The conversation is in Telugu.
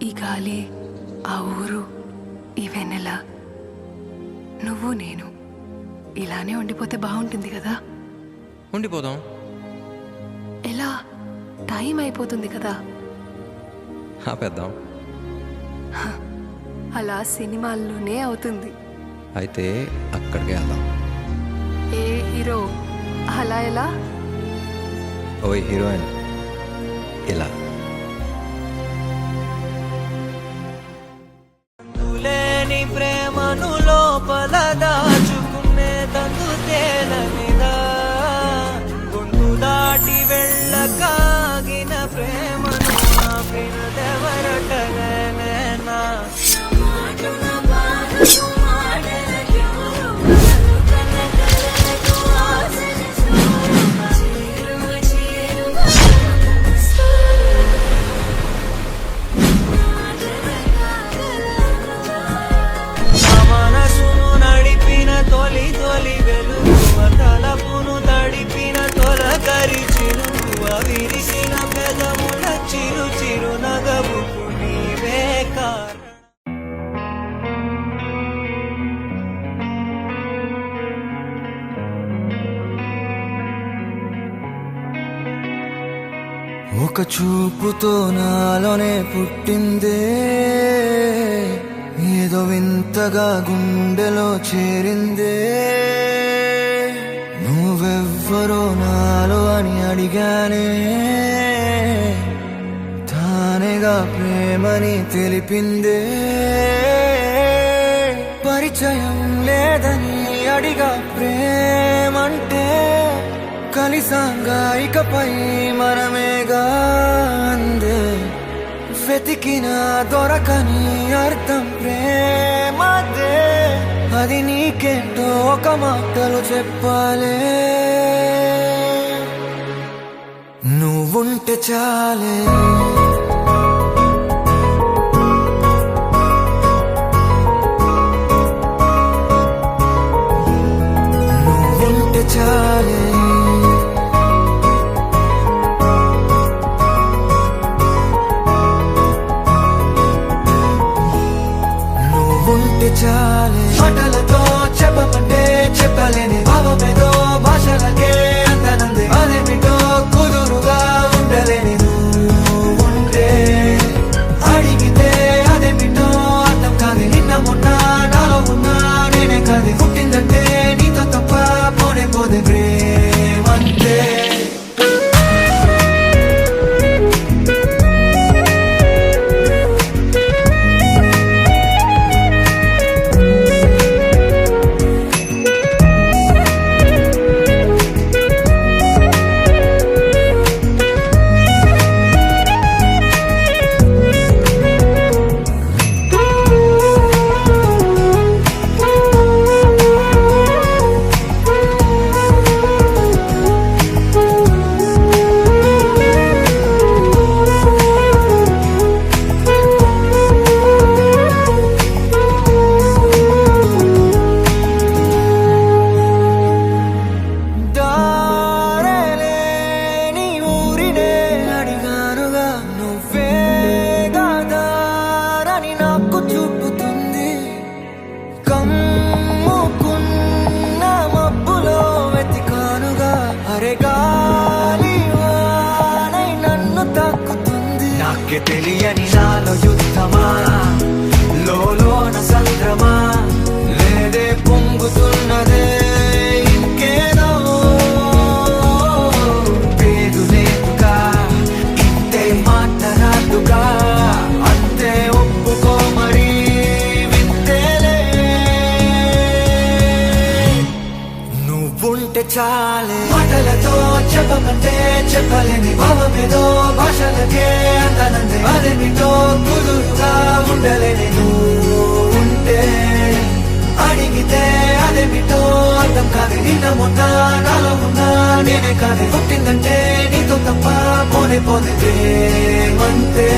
ఈ గాలి, ఆ ఊరు, ఈ వెన్నెల, నువ్వు నేను ఇలానే ఉండిపోతే బాగుంటుంది కదా. ఉండిపోదాం. ఎలా? టైం అయిపోతుంది కదా. ఆపేద్దాం. అలా సినిమాల్లోనే అవుతుంది. అయితే అక్కడికే వెళ్దాం. ఏ హీరో అలా ఎలా? ఓ హీరోయిన్ ఇలా. లేని ప్రేమను లోపల దాచుకునే తందు తేలనిదా, గుండు దాటి వెళ్ళకాగిన ప్రేమను ఆపినదెవరటనేనా. మనసును నడిపిన తొలి తొలి వెలుగు, తలపును తడిపిన తొలకరి చిరుగు, విరిసిన పెదముల చిరు చిరు నగవుకు నీవే కారణం. ఒక చూపుతో నాలోనే పుట్టిందే, ఏదో వింతగా గుండెలో చేరిందే. నువ్వెవ్వరో నాలో అని అడిగానే, తానేగా ప్రేమని తెలిపిందే. పరిచయం లేదని అడిగా ప్రేమంటే, కలిసాంగా ఇకపై మనమేగా అందే. వెతికిన దొరకని అర్థం ప్రేమదే, అది నీకేంటో ఒక మాటలు చెప్పాలే. నువ్వుంటే చాలే, నువ్వుంటే చాలే, ఉంటే చాలే. మాటలతో చెప్పమంటే చెప్పలేని భావమేదో భాషలకే అందనందే. అదేమిటో కుదురుగా ఉండలేని ఉంటే, అడిగితే అదేమిటో అర్థం కాదు. నిన్న మొన్న నాలో ఉన్నా నేనే కాదు. పుట్టిందంటే నీతో తప్ప పోనే పోదే ప్రేమంతే. నాకే తెలియని నాలో యుద్ధమా, లోన సంద్రమా, లేదే పొంగుతున్నదే ఇంకేదో. పేరు లేదుగా, ఇంతే మాట్లాడుగా, అంతే ఒప్పుకో మరి వింతేలే. నువ్వుంటే చాలే. మాటలతో చెప్పమంటే చెప్పలేని భావమేదో భాషలకే అందనందే. అదేమిటో కుదురుగా ఉండలేని ఉంటే, అడిగితే అదేమిటో అర్థం కాదు. నిన్న మొన్న నాలో ఉన్నా నేనే కాదు. పుట్టిందంటే నీతో తప్ప పోనే పోతే ప్రేమంతే.